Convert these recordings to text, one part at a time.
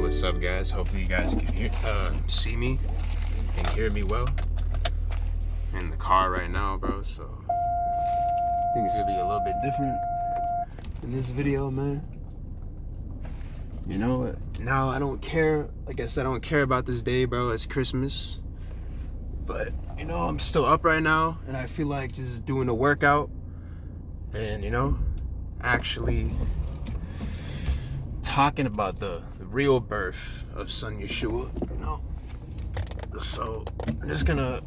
what's up, guys? Hopefully you guys can see me and hear me well. I'm in the car right now, bro, so I think it's gonna be a little bit different in this video, man. You know what? Now I don't care. Like I said, I don't care about this day, bro. It's Christmas. But, you know, I'm still up right now, and I feel like just doing a workout and, you know, actually talking about the real birth of Son Yeshua, you know. So I'm just gonna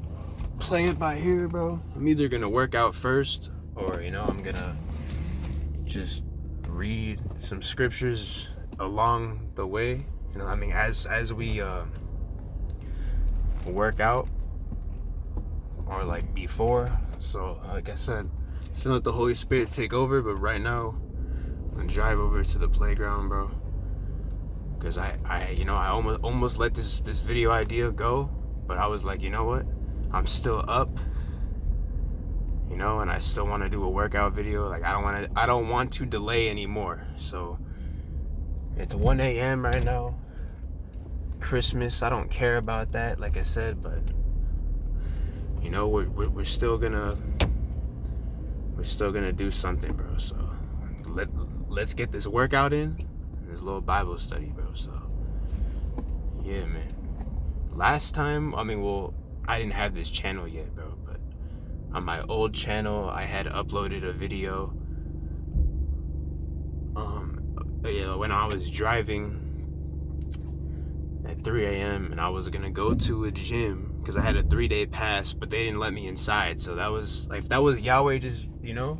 play it by here, bro. I'm either gonna work out first, or, you know, I'm gonna just read some scriptures along the way. You know, I mean, as we work out, or like before. So like I said, still let the Holy Spirit take over. But right now, I'm gonna drive over to the playground, bro, because I almost let this video idea go. But I was like, you know what, I'm still up, you know, and I still want to do a workout video. Like, I don't want to delay anymore. So it's 1 a.m. right now. Christmas, I don't care about that, like I said, but you know, we're still gonna do something, bro. So let's get this workout in, this little Bible study, bro. So yeah, man. Last time, I mean, well, I didn't have this channel yet, bro, but on my old channel, I had uploaded a video. Yeah, when I was driving at 3 a.m. and I was gonna go to a gym because I had a 3-day pass, but they didn't let me inside. So that was like, that was Yahweh just, you know,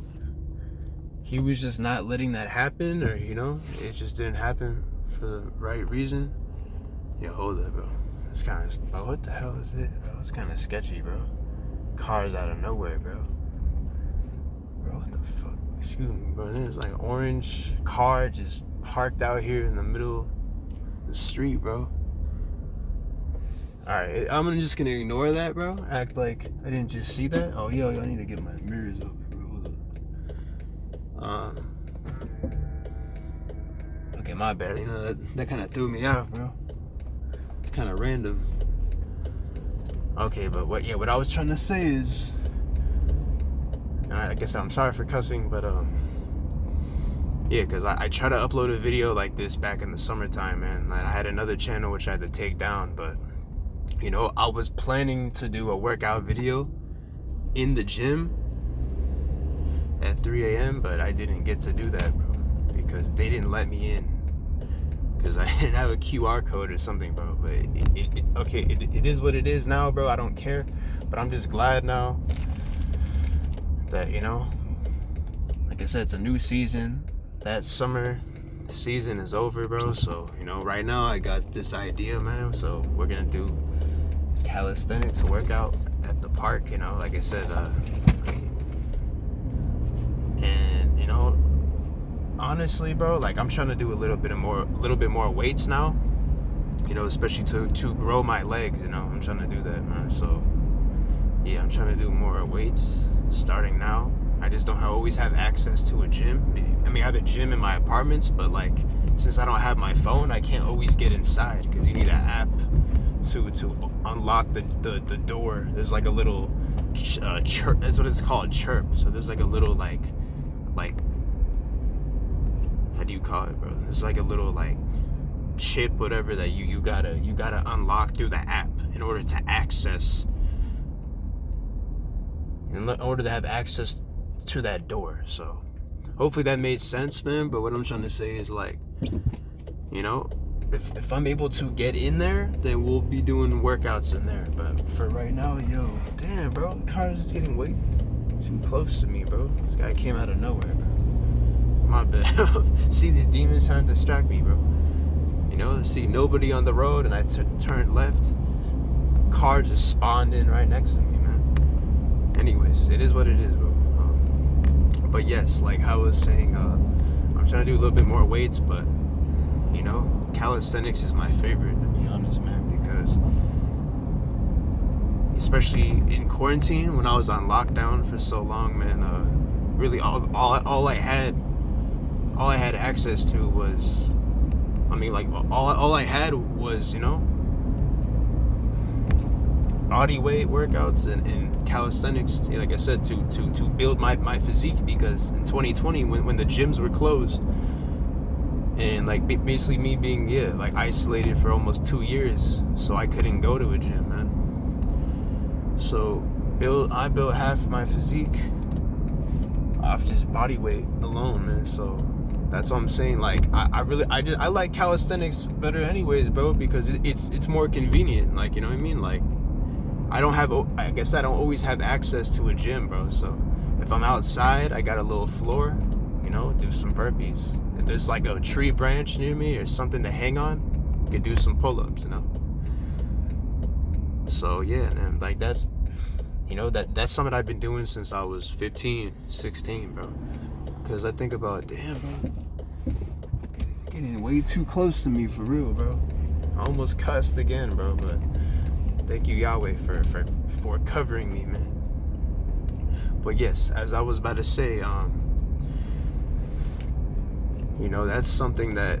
he was just not letting that happen, or, you know, it just didn't happen for the right reason. Yeah, hold up, bro. It's kind of, bro, what the hell is it, bro? It's kind of sketchy, bro. Cars out of nowhere, bro. Bro, what the fuck? Excuse me, bro. There's like an orange car just parked out here in the middle of the street, bro. Alright, I'm just gonna ignore that, bro. Act like I didn't just see that. Oh, yo, I need to get my mirrors open, bro. Hold up. Okay, my bad. You know, that kind of threw me off, bro. It's kind of random. Okay, but what I was trying to say is, I guess I'm sorry for cussing, but yeah, because I tried to upload a video like this back in the summertime, man. And I had another channel which I had to take down, but you know, I was planning to do a workout video in the gym at 3 a.m., but I didn't get to do that, bro, because they didn't let me in, because I didn't have a QR code or something, bro. But it is what it is now, bro. I don't care, but I'm just glad now that, you know, like I said, it's a new season. That summer season is over, bro. So, you know, right now I got this idea, man. So we're gonna do calisthenics workout at the park, you know, like I said, and, you know, honestly, bro, like, I'm trying to do a little bit more weights now, you know, especially to grow my legs, you know. I'm trying to do that, man. So yeah, I'm trying to do more weights starting now. I just don't always have access to a gym. I mean, I have a gym in my apartments, but like, since I don't have my phone, I can't always get inside, because you need an app to unlock the door. There's like a little chirp. That's what it's called, chirp. So there's like a little like how do you call it, bro? There's like a little like chip, whatever, that you gotta unlock through the app in order to access, in order to have access to that door. So hopefully that made sense, man. But what I'm trying to say is, like, you know, if I'm able to get in there, then we'll be doing workouts in there. But for right now, yo, damn, bro, the car is getting way too close to me, bro. This guy came out of nowhere, bro. My bad. See, these demons trying to distract me, bro. You know, see nobody on the road, and I turned left. Car just spawned in right next to me, man. Anyways, it is what it is, bro. But yes, like I was saying, I'm trying to do a little bit more weights, but, you know, calisthenics is my favorite, to be honest, man, because especially in quarantine, when I was on lockdown for so long, man, really all I had access to was I mean, like, all I had was, you know, body weight workouts and calisthenics, like I said, to build my physique, because in 2020, when the gyms were closed, and like basically me being like isolated for almost 2 years, so I couldn't go to a gym, man. So I built half my physique off just body weight alone, man. So that's what I'm saying. Like, I like calisthenics better anyways, bro, because it's more convenient. Like, you know what I mean? Like, I guess I don't always have access to a gym, bro. So if I'm outside, I got a little floor, you know, do some burpees. If there's like a tree branch near me or something to hang on, I could do some pull-ups, you know. So yeah, man, like that's something I've been doing since I was 15, 16, bro. Because I think about, damn, bro, getting way too close to me for real, bro. I almost cussed again, bro, but thank you, Yahweh, for covering me, man. But yes, as I was about to say, you know, that's something that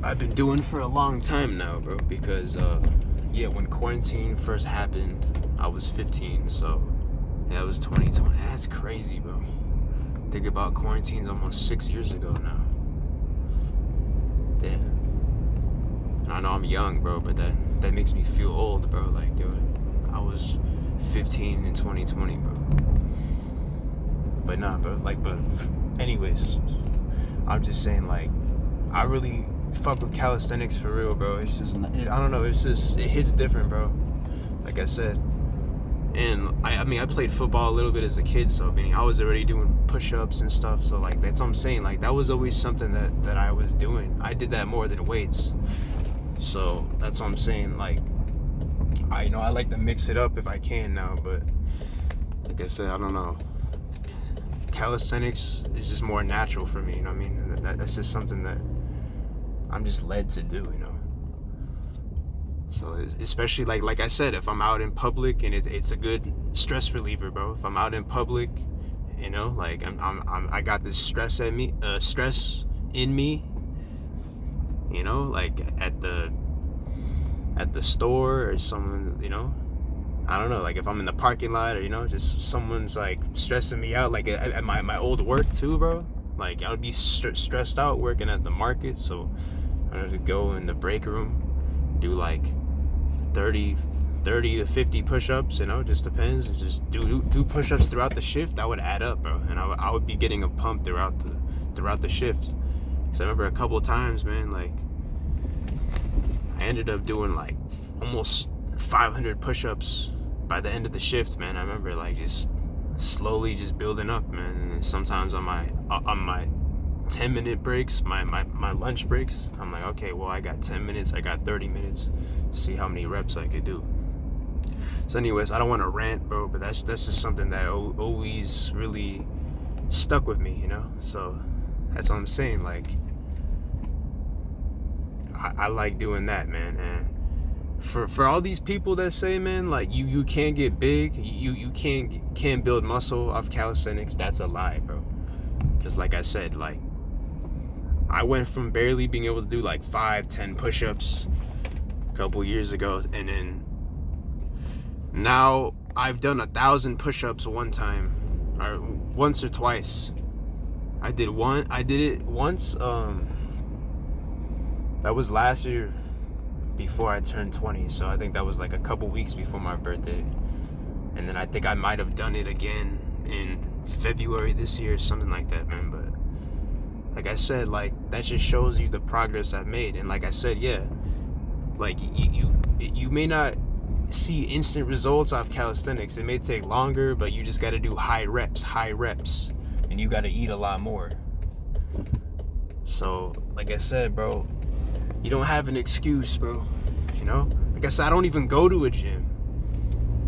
I've been doing for a long time now, bro, because when quarantine first happened, I was 15, so yeah, it was 2020. That's crazy, bro. Think about quarantine's almost 6 years ago now. Damn. I know I'm young, bro, but that makes me feel old, bro. Like, dude, I was 15 in 2020, bro. But nah, bro. Like, but anyways, I'm just saying, like, I really fuck with calisthenics for real, bro. It's just, I don't know, it hits different, bro. Like I said. And I mean, I played football a little bit as a kid, so I mean, I was already doing push-ups and stuff. So like, that's what I'm saying. Like, that was always something that I was doing. I did that more than weights. So that's what I'm saying. Like, I like to mix it up if I can now, but like I said, I don't know. Calisthenics is just more natural for me. You know what I mean? That's just something that I'm just led to do. You know. So especially like I said, if I'm out in public, and it's a good stress reliever, bro. If I'm out in public, you know, like I got this stress in me, you know, like at the store or someone, you know, I don't know, like if I'm in the parking lot, or, you know, just someone's like stressing me out, like at my old work too, bro. Like, I would be stressed out working at the market, so I had to go in the break room, do like 30 to 50 push-ups, you know, just depends. Just do push-ups throughout the shift. That would add up, bro, and I would be getting a pump throughout the shifts. Because I remember a couple of times, man, like I ended up doing like almost 500 push-ups by the end of the shift, man. I remember like just slowly just building up, man. And then sometimes on my 10-minute breaks, my lunch breaks, I'm like, okay, well, I got 10 minutes, I got 30 minutes, see how many reps I could do. So anyways, I don't want to rant, bro, but that's just something that always really stuck with me, you know. So that's what I'm saying. Like, I like doing that, man. And for all these people that say, man, like you can't get big, you can't build muscle off calisthenics, that's a lie, bro. Because like I said, like, I went from barely being able to do like 5-10 push-ups a couple years ago, and then now I've done 1,000 push-ups one time, or once or twice. I did it once. That was last year before I turned 20, so I think that was like a couple weeks before my birthday. And then I think I might have done it again in February this year, something like that, man. But like I said, like, that just shows you the progress I've made. And like I said, yeah, like you may not see instant results off calisthenics. It may take longer, but you just got to do high reps, and you got to eat a lot more. So like I said, bro, you don't have an excuse, bro. You know, like I said, I don't even go to a gym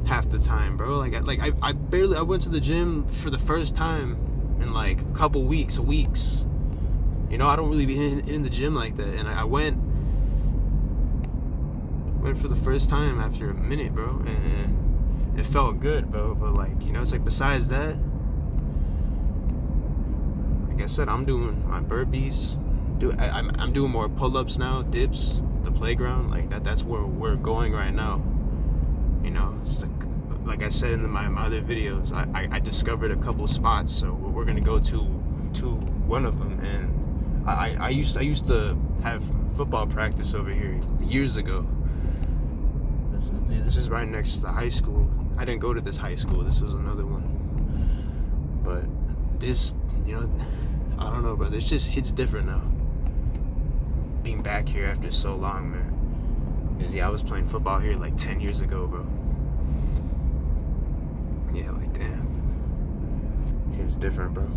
half the time, bro. I went to the gym for the first time in like a couple weeks. You know, I don't really be in the gym like that, and I went for the first time after a minute, bro, and it felt good, bro. But like, you know, it's like, besides that, like I said, I'm doing my burpees, I'm doing more pull-ups now, dips, the playground, like that's where we're going right now. You know, it's like I said in my other videos, I discovered a couple spots, so we're gonna go to one of them. And I used to have football practice over here years ago. This is right next to the high school. I didn't go to this high school. This was another one. But this, you know, I don't know, bro. This just hits different now. Being back here after so long, man. Because, yeah, I was playing football here like 10 years ago, bro. Yeah, like, damn. It's different, bro.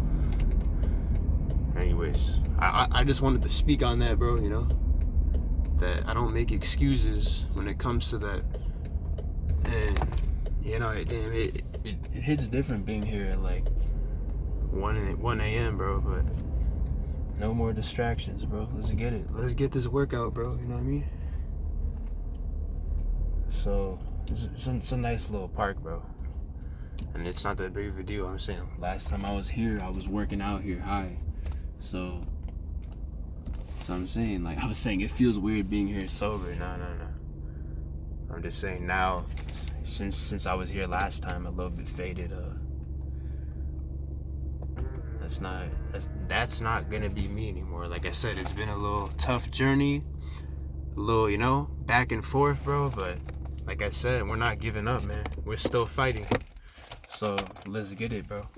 Anyways, I just wanted to speak on that, bro, you know? That I don't make excuses when it comes to that. And, you know, damn, it hits different being here at like 1 a.m., bro, but no more distractions, bro. Let's get it. Let's get this workout, bro. You know what I mean? So, it's a nice little park, bro. And it's not that big of a deal. I'm saying, last time I was here, I was working out here high. So I'm saying, like, I was saying, it feels weird being here sober. No. I'm just saying now, since I was here last time, a little bit faded. That's not gonna be me anymore. Like I said, it's been a little tough journey, a little, you know, back and forth, bro. But like I said, we're not giving up, man. We're still fighting. So let's get it, bro.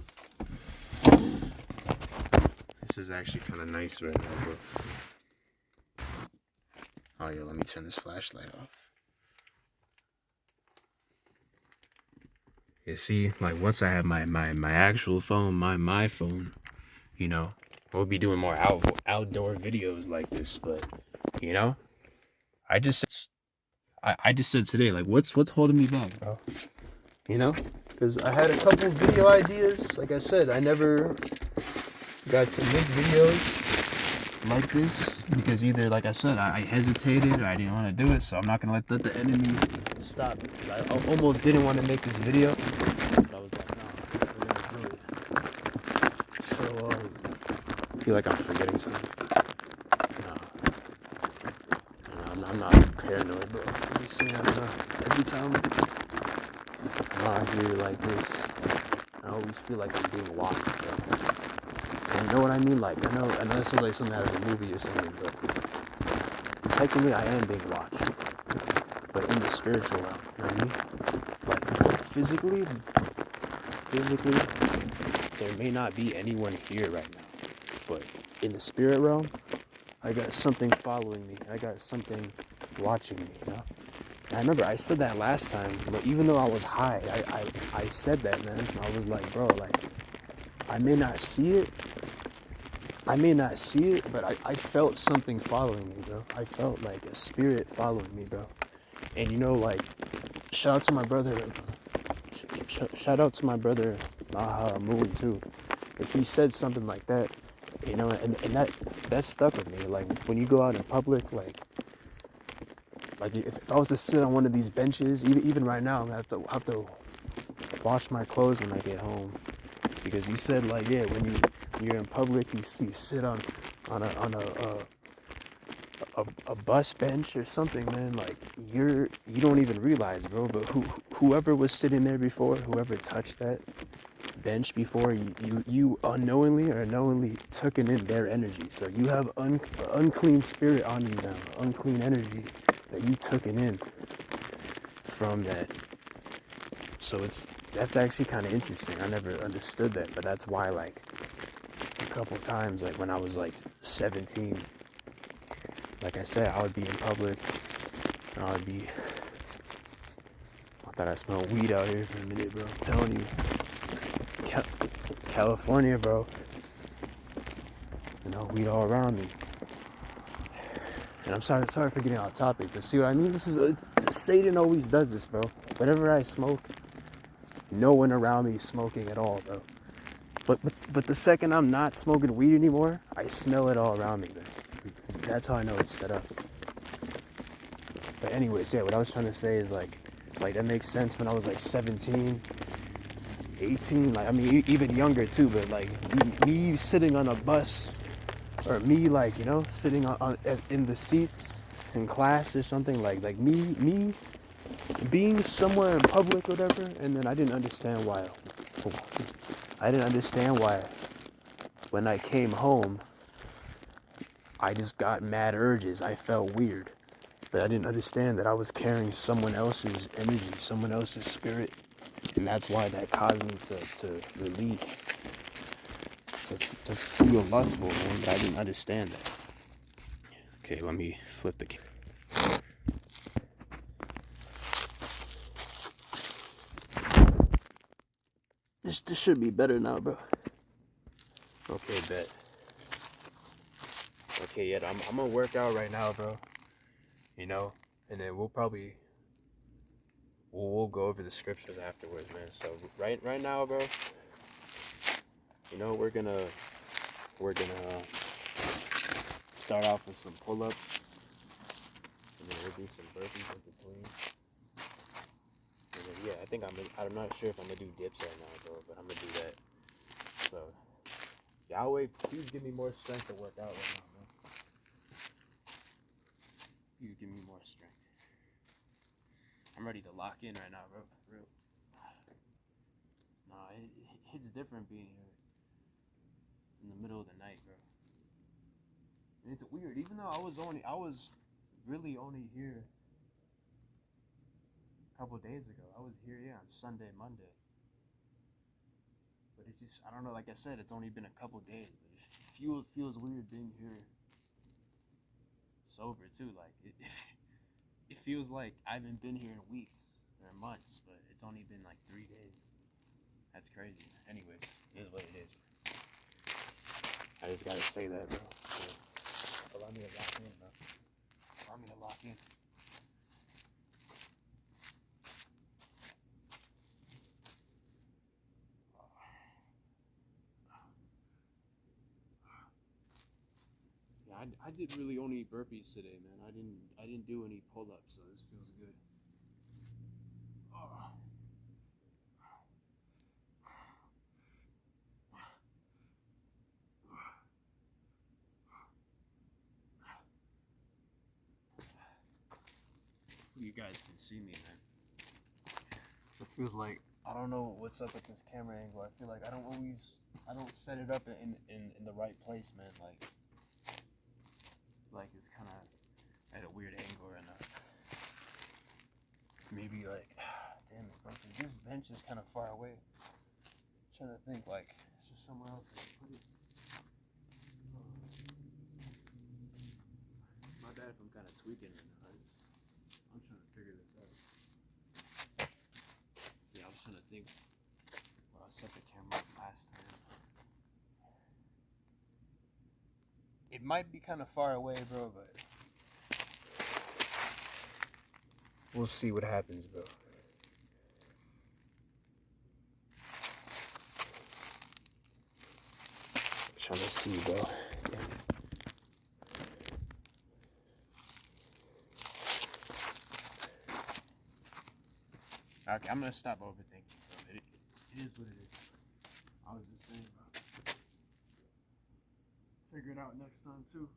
This is actually kind of nice right now, bro. Oh yeah, let me turn this flashlight off. You see, like, once I have my actual phone, my phone, you know, we'll be doing more outdoor videos like this. But, you know, I just said today, like, what's holding me back, bro? You know, because I had a couple video ideas. Like I said, I never got to make videos like this because either, like I said, I hesitated or I didn't want to do it. So I'm not gonna let the enemy stop me. I almost didn't want to make this video, but I was like, no, we're gonna do it. So I feel like I'm forgetting something. No, I'm not paranoid, bro. I'm just saying, every time I'm out here like this, I always feel like I'm being watched, bro. And you know what I mean? Like, I know this is like something out of a movie or something, but technically I am being watched. But in the spiritual realm, you know what I mean? Like, physically, there may not be anyone here right now. But in the spirit realm, I got something following me. I got something watching me, you know? And I remember I said that last time, but even though I was high, I said that, man. I was like, bro, like, I may not see it, but I felt something following me, bro. I felt like a spirit following me, bro. And you know, like, shout out to my brother Maha Moon too. If he said something like that, you know, and that stuck with me. Like, when you go out in public, like if I was to sit on one of these benches, even right now, I'm gonna have to wash my clothes when I get home, because you said, like, yeah, when you're in public, you sit on a bus bench or something, man. Like, you don't even realize, bro. But whoever was sitting there before, whoever touched that bench before, you unknowingly or knowingly took in their energy. So you have unclean spirit on you now, unclean energy that you took in from that. So that's actually kind of interesting. I never understood that, but that's why, like, a couple times, like when I was like 17, like I said, I would be in public. I thought I smelled weed out here for a minute, bro. I'm telling you, California, bro. You know, weed all around me. And I'm sorry for getting off topic, but see what I mean? Satan always does this, bro. Whenever I smoke, no one around me is smoking at all, bro. But the second I'm not smoking weed anymore, I smell it all around me, man. That's how I know it's set up. But anyways, yeah, what I was trying to say is, like that makes sense when I was like 17, 18, like, I mean, even younger too, but like me sitting on a bus or me, like, you know, sitting in the seats in class or something, like me being somewhere in public or whatever, and then I didn't understand why. When I came home, I just got mad urges. I felt weird. But I didn't understand that I was carrying someone else's energy, someone else's spirit. And that's why that caused me to release, to feel lustful, man. But I didn't understand that. Okay, let me flip the camera. This should be better now, bro. Okay, bet. Okay, yeah, I'm gonna work out right now, bro. You know, and then we'll go over the scriptures afterwards, man. So right now, bro, you know, we're gonna start off with some pull-ups, and then we'll do some burpees in between. And then, yeah, I'm not sure if I'm gonna do dips right now, bro, but I'm gonna do that. So, Yahweh, please give me more strength to work out right now, bro. Please give me more strength. I'm ready to lock in right now, bro, for real. Nah, it's different being here in the middle of the night, bro. And it's weird, even though I was really only here a couple days ago. I was here, yeah, on Sunday, Monday. But it's just, I don't know, like I said, it's only been a couple days. But it feels weird being here sober, too. Like, it feels like I haven't been here in weeks or months, but it's only been like 3 days. That's crazy. Anyways, it is what it is. I just gotta say that, bro. So, allow me to lock in, bro. Allow me to lock in. Yeah, I did really only burpees today, man. I didn't do any pull-ups, so this feels good. Oh. You guys can see me, man. So it feels like, I don't know what's up with this camera angle. I feel like I don't set it up in the right place, man. Like it's kind of at a weird angle right now. Maybe like, damn it, bro. This bench is kind of far away. I'm trying to think, like, is there somewhere else I can put it? My bad if I'm kind of tweaking right now. I'm trying to figure this out. Yeah, I was trying to think where I set the camera up last time. It might be kind of far away, bro, but we'll see what happens, bro. I'm trying to see, bro. Yeah. Okay, I'm gonna stop overthinking, bro. It is what it is. I was just saying, bro. Figure it out next time, too.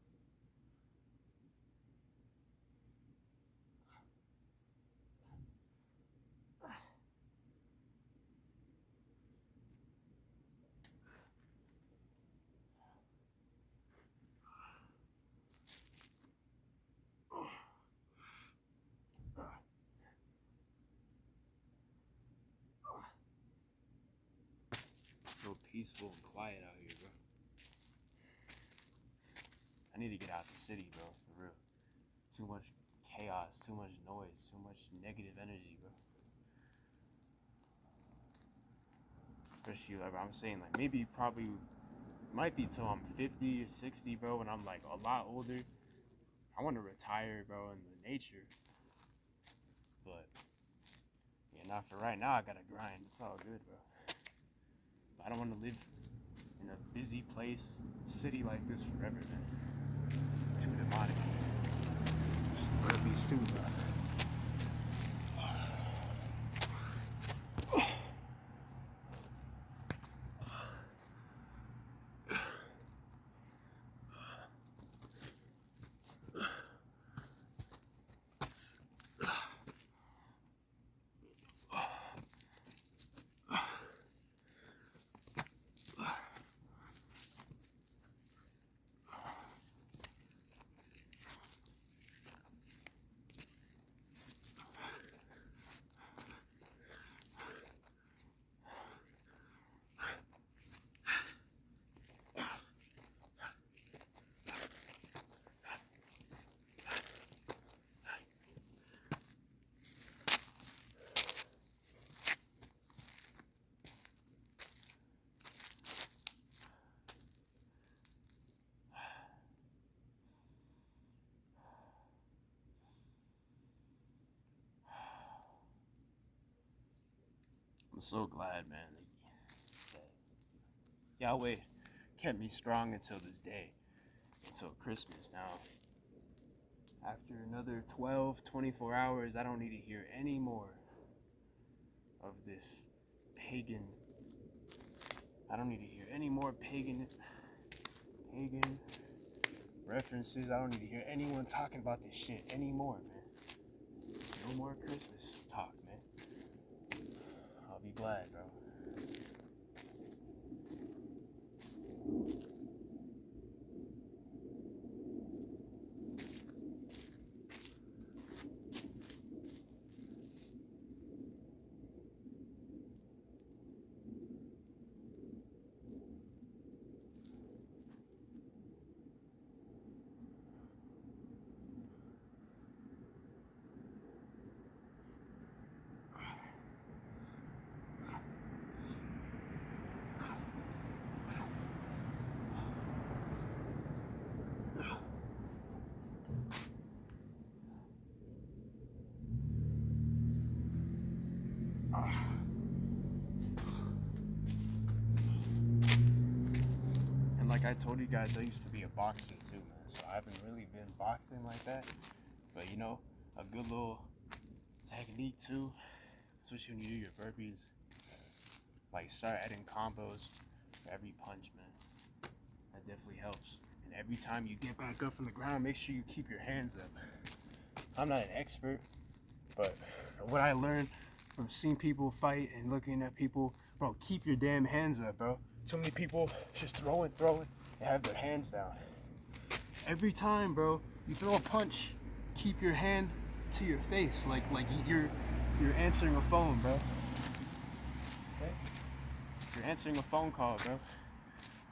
So peaceful and quiet out here, bro. I need to get out the city, bro, for real. Too much chaos, too much noise, too much negative energy, bro. Especially, like I'm saying, like maybe probably might be till I'm 50 or 60, bro, when I'm like a lot older. I want to retire, bro, in the nature. But yeah, not for right now. I gotta grind. It's all good, bro. But I don't want to live in a busy place, city like this forever, man. Too demonic. Burpees too, bro. I'm so glad, man, that Yahweh kept me strong until this day, until Christmas. Now, after another 12, 24 hours, I don't need to hear any more of this pagan. I don't need to hear any more pagan references. I don't need to hear anyone talking about this shit anymore, man. No more Christmas talk, man. I'll be glad, bro. And like I told you guys, I used to be a boxer too, man. So I haven't really been boxing like that. But you know, a good little technique too, especially when you do your burpees. Like start adding combos for every punch, man. That definitely helps. And every time you get back up from the ground, make sure you keep your hands up. I'm not an expert, but what I learned from seeing people fight and looking at people, bro, keep your damn hands up, bro. Too many people just throw it, and have their hands down. Every time, bro, you throw a punch, keep your hand to your face, like you're answering a phone, bro. Okay? You're answering a phone call, bro.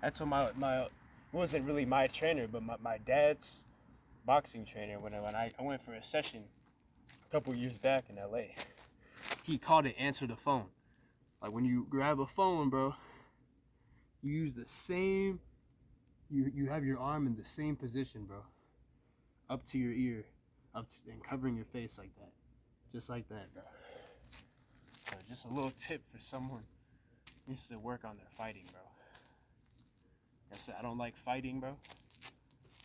That's what my wasn't really my trainer, but my dad's boxing trainer when I went for a session a couple years back in LA. He called it answer the phone. Like when you grab a phone, bro, you use the same, you have your arm in the same position, bro. Up to your ear, and covering your face like that. Just like that, bro. So just a little tip for someone who needs to work on their fighting, bro. Like I said, I don't like fighting, bro.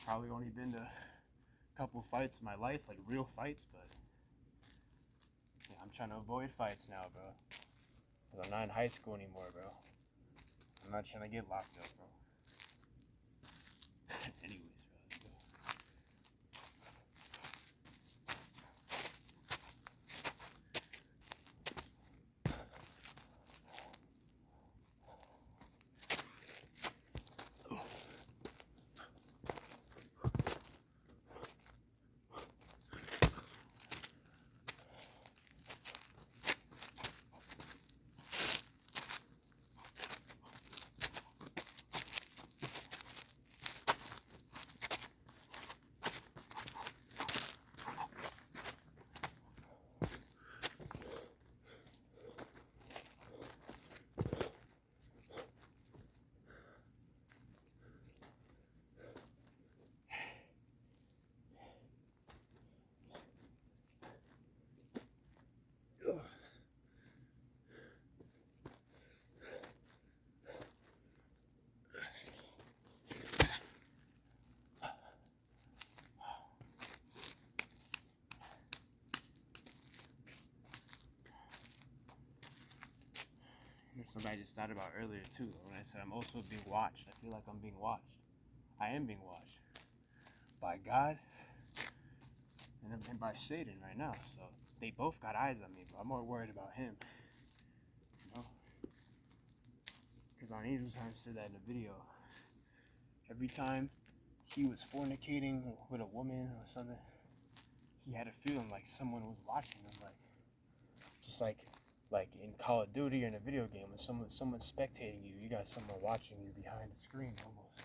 Probably only been to a couple fights in my life, like real fights, but yeah, I'm trying to avoid fights now, bro. Cause I'm not in high school anymore, bro. I'm not trying to get locked up, bro. Anyways, bro, let's go. Here's something I just thought about earlier too. When I said I'm also being watched, I feel like I'm being watched. I am being watched by God and by Satan right now. So they both got eyes on me, but I'm more worried about him. You know? Because on Angel's Time said that in the video. Every time he was fornicating with a woman or something, he had a feeling like someone was watching him, just like in Call of Duty or in a video game, when someone's spectating you, you got someone watching you behind the screen almost.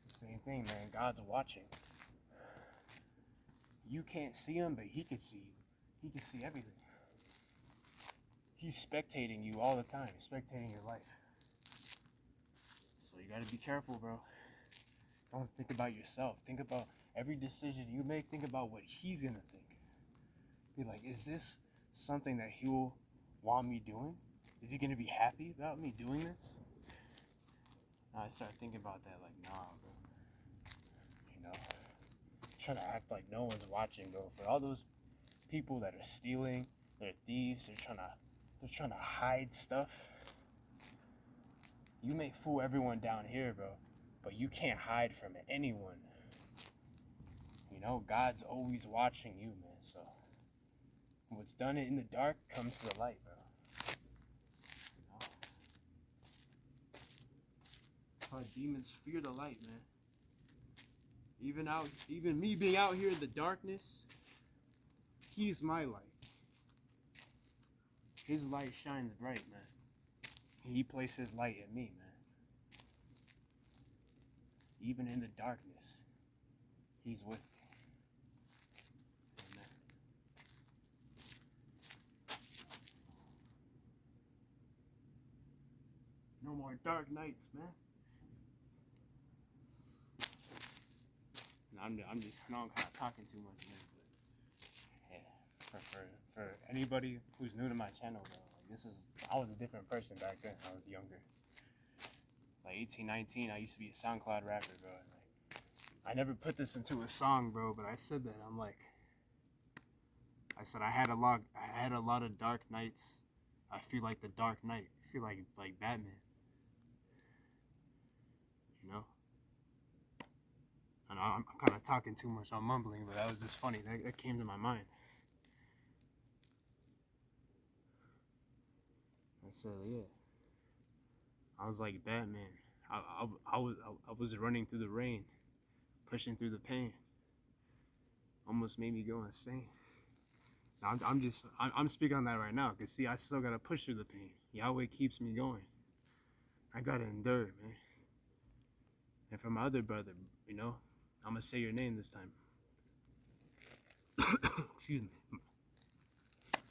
The same thing, man. God's watching. You can't see him, but he can see you. He can see everything. He's spectating you all the time. He's spectating your life. So you gotta be careful, bro. Don't think about yourself. Think about every decision you make. Think about what he's gonna think. Be like, is this something that he will want me doing? Is he gonna be happy about me doing this? And I started thinking about that, like, nah, bro. You know, trying to act like no one's watching, bro. For all those people that are stealing, they're thieves, they're trying to hide stuff. You may fool everyone down here, bro, but you can't hide from anyone. You know, God's always watching you, man. So what's done in the dark comes to the light, bro. You know? That's why demons fear the light, man. Even me being out here in the darkness, he's my light. His light shines bright, man. He placed his light in me, man. Even in the darkness, he's with me. Amen. No more dark nights, man. And I'm just, I know I'm kind of talking too much, man. But yeah, for anybody who's new to my channel, bro, like I was a different person back then. I was younger. Like 18, 19, I used to be a SoundCloud rapper, bro. And like, I never put this into a song, bro, but I said that. I said I had a lot of dark nights. I feel like the Dark Knight. I feel like Batman. You know? And I'm kind of talking too much. I'm mumbling, but that was just funny. That came to my mind. I said, yeah. I was like Batman. I was running through the rain, pushing through the pain. Almost made me go insane. I'm speaking on that right now, because see, I still gotta push through the pain. Yahweh keeps me going. I gotta endure, man. And for my other brother, you know, I'm gonna say your name this time. Excuse me.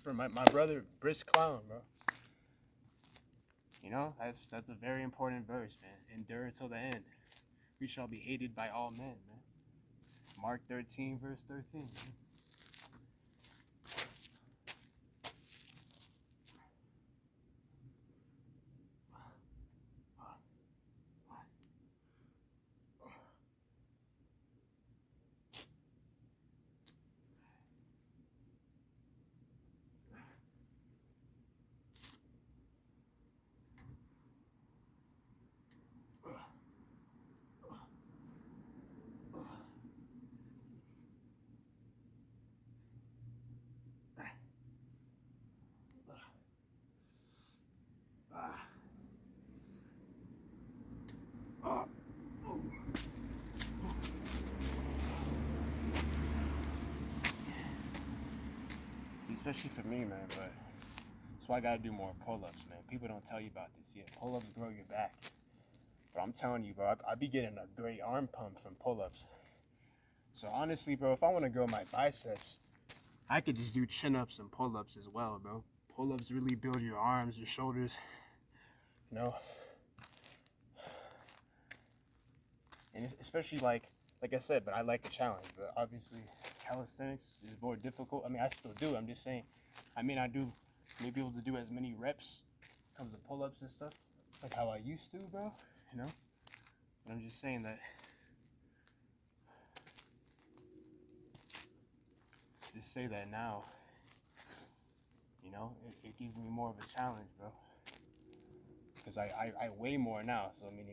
For my brother, Brisk Clown, bro. You know, that's a very important verse, man. Endure until the end. We shall be hated by all men, man. Mark 13, verse 13, man. See, especially for me, man, but that's why I gotta do more pull-ups, man. People don't tell you about this yet. Pull-ups grow your back. But I'm telling you, bro, I be getting a great arm pump from pull-ups. So honestly, bro, if I want to grow my biceps, I could just do chin-ups and pull-ups as well, bro. Pull-ups really build your arms, your shoulders, you know. And especially like I said, but I like a challenge. But obviously, calisthenics is more difficult. I mean, I still do. I'm just saying, I may not be able to do as many reps when it comes to pull-ups and stuff, like how I used to, bro. You know. But I'm just saying that. Just say that now. You know, it gives me more of a challenge, bro. Because I weigh more now, so I mean,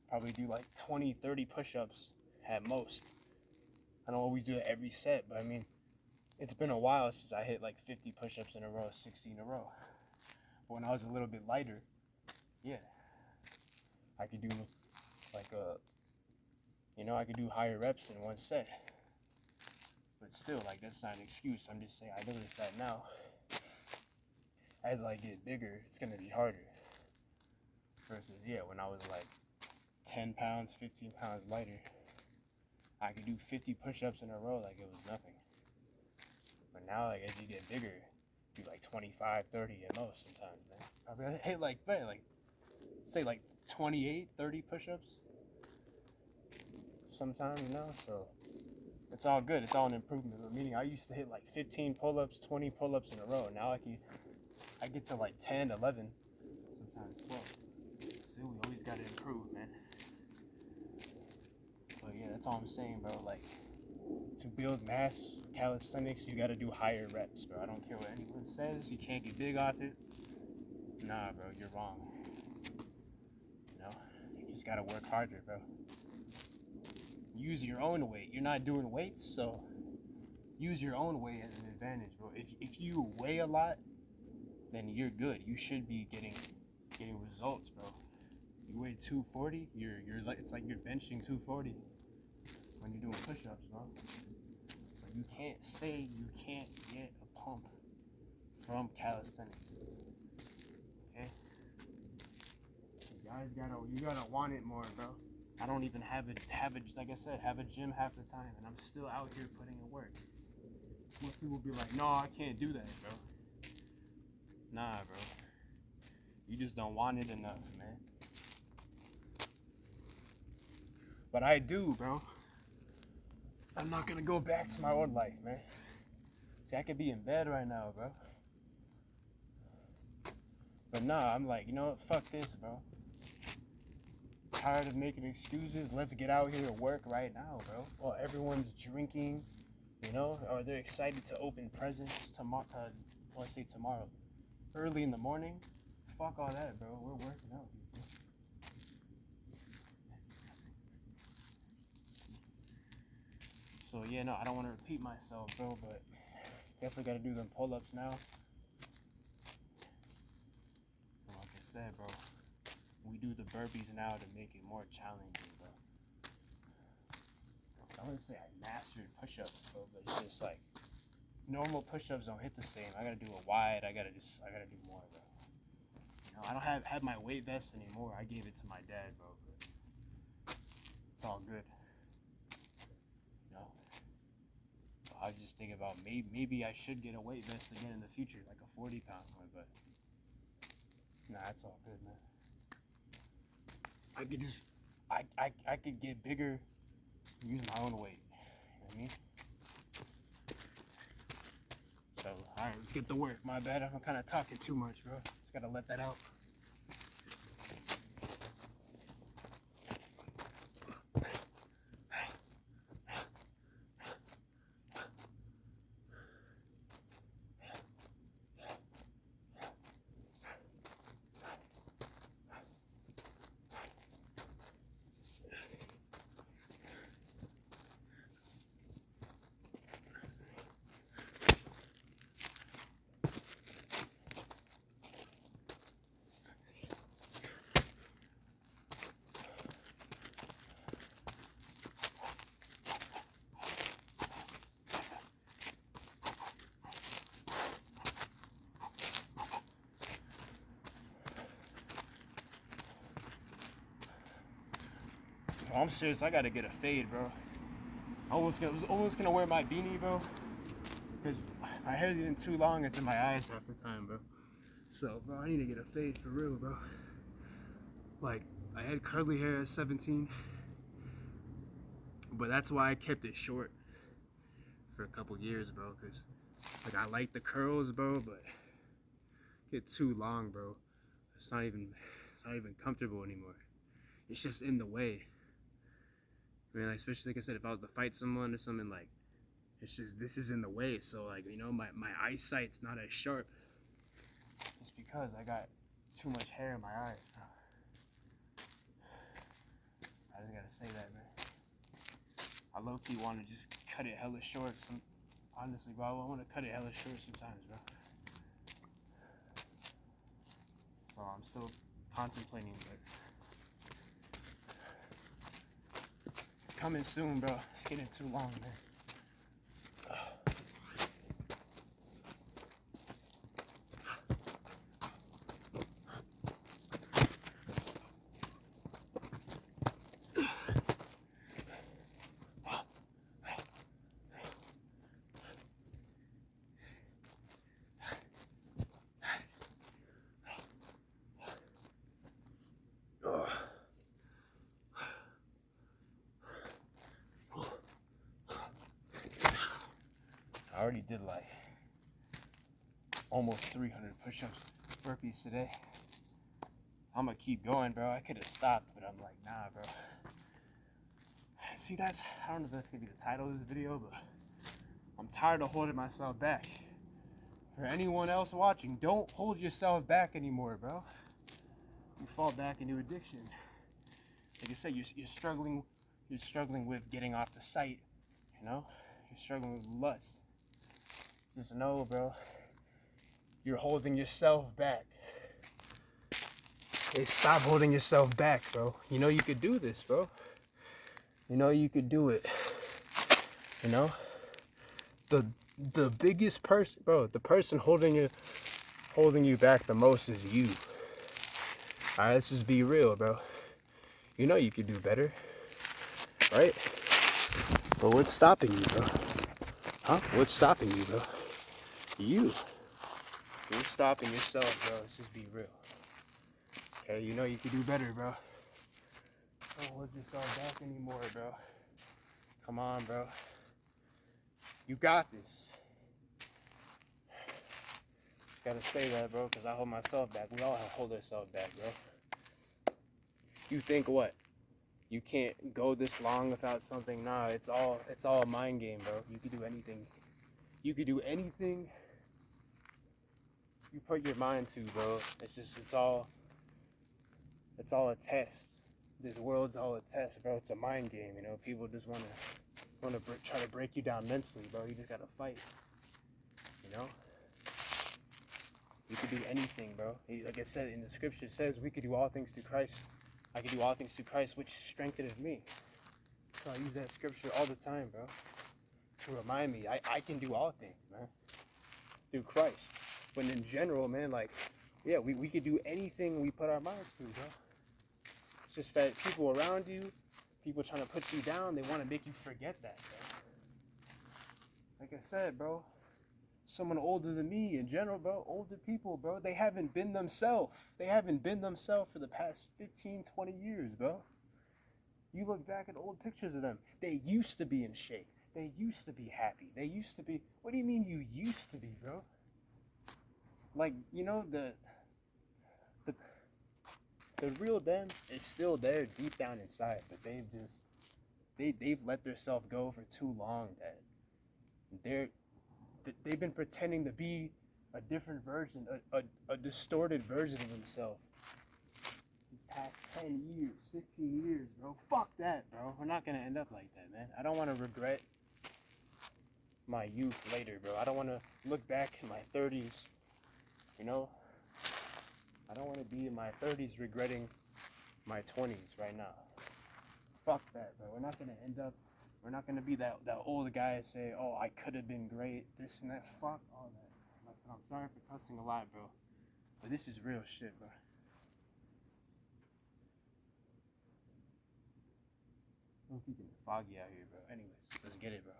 probably do like 20, 30 push-ups at most. I don't always do it every set, but I mean, it's been a while since I hit like 50 push-ups in a row, 60 in a row. But when I was a little bit lighter, yeah, I could do like I could do higher reps in one set. But still, like, that's not an excuse. I'm just saying, I noticed that now, as I get bigger, it's gonna be harder. Versus, yeah, when I was like 10 pounds, 15 pounds lighter, I could do 50 push-ups in a row like it was nothing. But now, like, as you get bigger, do like 25, 30 at most sometimes, man. Probably hit like 28, 30 push-ups sometimes, you know, so it's all good. It's all an improvement. Meaning I used to hit like 15 pull-ups, 20 pull-ups in a row. Now I can I get to like 10, 11, sometimes 12. So we always got to improve, man. But yeah, that's all I'm saying, bro. Like, to build mass calisthenics, you got to do higher reps, bro. I don't care what anyone says. You can't get big off it. Nah, bro, you're wrong. You know, you just got to work harder, bro. Use your own weight. You're not doing weights, so use your own weight as an advantage, bro. If you weigh a lot, then you're good. You should be getting results, bro. You weigh 240, you're like, it's like you're benching 240 when you're doing push-ups, bro. So you can't say you can't get a pump from calisthenics. Okay? You guys gotta want it more, bro. I don't even have a like I said, have a gym half the time, and I'm still out here putting in work. Most people be like, no, I can't do that, bro. Nah, bro. You just don't want it enough, man. But I do, bro. I'm not gonna go back to my old life, man. See, I could be in bed right now, bro. But nah, I'm like, you know what? Fuck this, bro. Tired of making excuses. Let's get out here and work right now, bro. While everyone's drinking, you know, or they're excited to open presents tomorrow. Let's say tomorrow, early in the morning. Fuck all that, bro. We're working out. So yeah, no, I don't want to repeat myself, bro, but definitely got to do them pull-ups now. And like I said, bro, we do the burpees now to make it more challenging, bro. I wouldn't say I mastered push-ups, bro, but it's just like normal push-ups don't hit the same. I gotta do a wide. I gotta do more, bro. You know, I don't have my weight vest anymore. I gave it to my dad, bro. But it's all good. You know, I was just thinking about maybe I should get a weight vest again in the future, like a 40-pound one. But nah, it's all good, man. I could just I could get bigger, and use my own weight. You know what I mean? So, all right, let's get to work. My bad, I'm kind of talking too much, bro. Just gotta let that out. Oh, I'm serious. I gotta get a fade, bro. I was almost gonna wear my beanie, bro, because my hair's getting too long. It's in my eyes half the time, bro. So, bro, I need to get a fade for real, bro. Like, I had curly hair at 17, but that's why I kept it short for a couple years, bro. Cause like I like the curls, bro, but get too long, bro. It's not even comfortable anymore. It's just in the way. I mean, like, especially like I said, if I was to fight someone or something, like, it's just, this is in the way. So like, you know, my eyesight's not as sharp. Just because I got too much hair in my eyes. I just gotta say that, man. I low-key want to just cut it hella short. Honestly, bro, I want to cut it hella short sometimes, bro. So I'm still contemplating, but it's coming soon, bro. It's getting too long, man. I already did like almost 300 push-ups, burpees today. I'm gonna keep going, bro. I could have stopped, but I'm like, nah, bro. See, I don't know if that's gonna be the title of this video, but I'm tired of holding myself back. For anyone else watching, don't hold yourself back anymore, bro. You fall back into addiction. Like I said, you're struggling with getting off the site, you know? You're struggling with lust. Just know, bro, you're holding yourself back. Hey, stop holding yourself back, bro. You know you could do this, bro. You know you could do it. You know? The biggest person, bro, the person holding you back the most is you. Alright, let's just be real, bro. You know you could do better. Right? But what's stopping you, bro? Huh? What's stopping you, bro? You. You're stopping yourself, bro. Let's just be real. Okay, you know you can do better, bro. Don't hold yourself back anymore, bro. Come on, bro. You got this. Just gotta say that, bro, because I hold myself back. We all hold ourselves back, bro. You think what? You can't go this long without something? Nah, it's all a mind game, bro. You can do anything. You can do anything you put your mind to, bro. It's all a test. This world's all a test, bro. It's a mind game, you know. People just want to try to break you down mentally, bro. You just gotta fight, you know. You could do anything, bro. Like I said in the scripture, it says we could do all things through Christ. I can do all things through Christ, which strengtheneth me. So I use that scripture all the time, bro, to remind me I can do all things, man, through Christ. But in general, man, like, yeah, we could do anything we put our minds to, bro. It's just that people around you, people trying to put you down, they want to make you forget that, bro. Like I said, bro, someone older than me in general, bro, older people, bro, they haven't been themselves. They haven't been themselves for the past 15, 20 years, bro. You look back at old pictures of them. They used to be in shape. They used to be happy. They used to be... What do you mean you used to be, bro? Like, you know, the real them is still there deep down inside, but they've let themselves go for too long that they've been pretending to be a different version, a distorted version of themselves. These past 10 years, 15 years, bro. Fuck that, bro. We're not gonna end up like that, man. I don't want to regret my youth later, bro. I don't want to look back in my 30s, you know? I don't want to be in my 30s regretting my 20s right now. Fuck that, bro. We're not going to be that old guy and say, oh, I could have been great, this and that. Fuck all that. Like, I'm sorry for cussing a lot, bro. But this is real shit, bro. It's freaking foggy out here, bro. Anyways, let's get it, bro.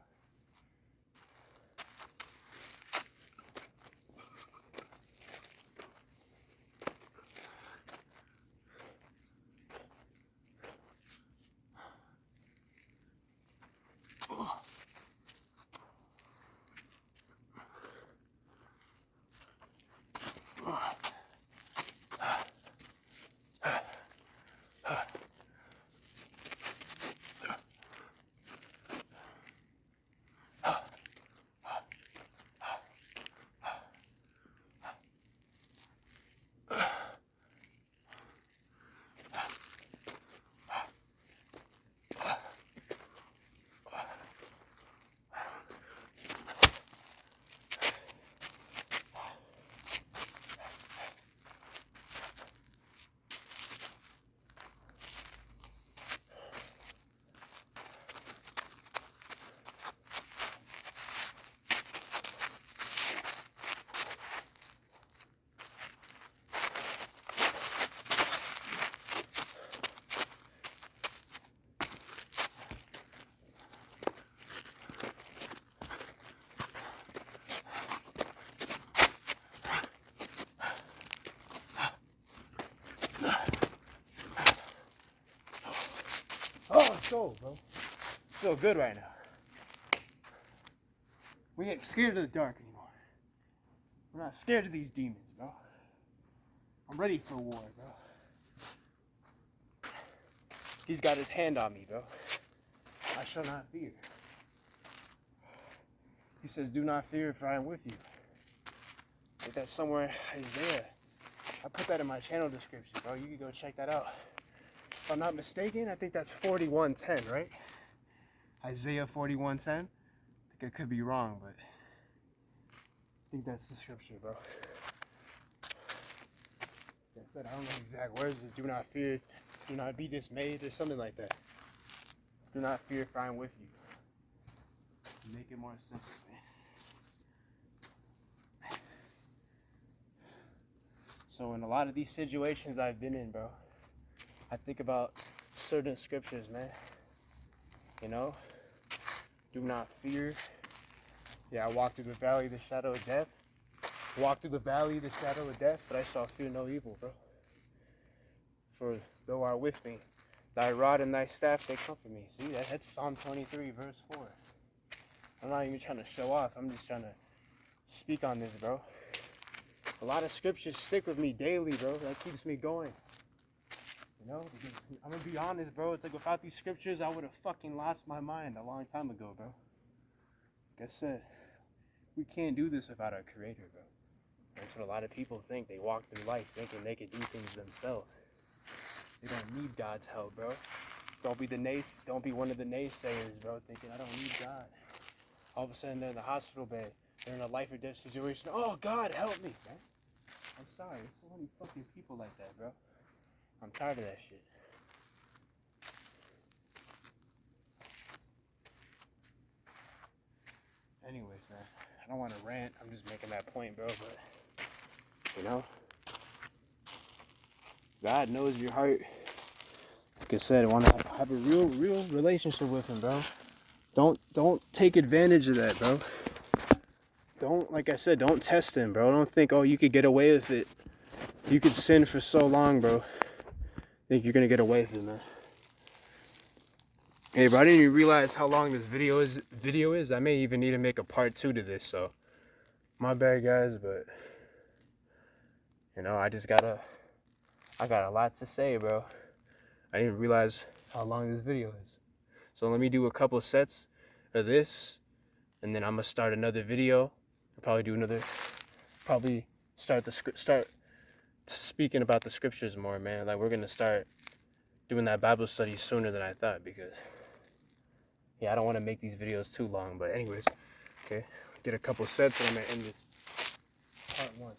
So, bro. So good right now. We ain't scared of the dark anymore. I'm not scared of these demons, bro. I'm ready for war, bro. He's got his hand on me, bro. I shall not fear. He says, do not fear, for I am with you. I think that's somewhere in Isaiah. I put that in my channel description, bro. You can go check that out. If I'm not mistaken, I think that's 41:10, right? Isaiah 41:10. I think I could be wrong, but I think that's the scripture, bro. Like I said, I don't know exact words. Just do not fear, do not be dismayed, or something like that. Do not fear, for I am with you. Make it more simple, man. So in a lot of these situations I've been in, bro, I think about certain scriptures, man. You know, do not fear. Yeah, I walked through the valley of the shadow of death. Walked through the valley of the shadow of death, but I shall fear no evil, bro. For thou art with me, thy rod and thy staff, they comfort me. See, that's Psalm 23, verse 4. I'm not even trying to show off. I'm just trying to speak on this, bro. A lot of scriptures stick with me daily, bro. That keeps me going. You know, I'm gonna be honest, bro. It's like without these scriptures, I would have fucking lost my mind a long time ago, bro. Like I said, we can't do this without our Creator, bro. That's what a lot of people think. They walk through life thinking they can do things themselves. They don't need God's help, bro. Don't be one of the naysayers, bro, thinking I don't need God. All of a sudden they're in the hospital bed. They're in a life or death situation. Oh, God, help me, man. I'm sorry. There's so many fucking people like that, bro. I'm tired of that shit. Anyways, man, I don't want to rant. I'm just making that point, bro. But, you know, God knows your heart. Like I said, I want to have a real relationship with Him, bro. Don't take advantage of that, bro. Like I said, don't test Him, bro. Don't think, oh, you could get away with it. You could sin for so long, bro. Think you're gonna get away with it, man. Hey, bro, I didn't even realize how long this video is. I may even need to make a part 2 to this, so my bad, guys, but you know, I got a lot to say, bro. I didn't realize how long this video is. So let me do a couple sets of this, and then I'm gonna start another video. I'll probably start speaking about the scriptures more, man. Like, we're gonna start doing that Bible study sooner than I thought, because yeah, I don't want to make these videos too long. But anyways, okay, get a couple sets and I'm gonna end this part 1.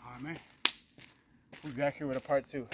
All right, man. We'll be back here with a part 2.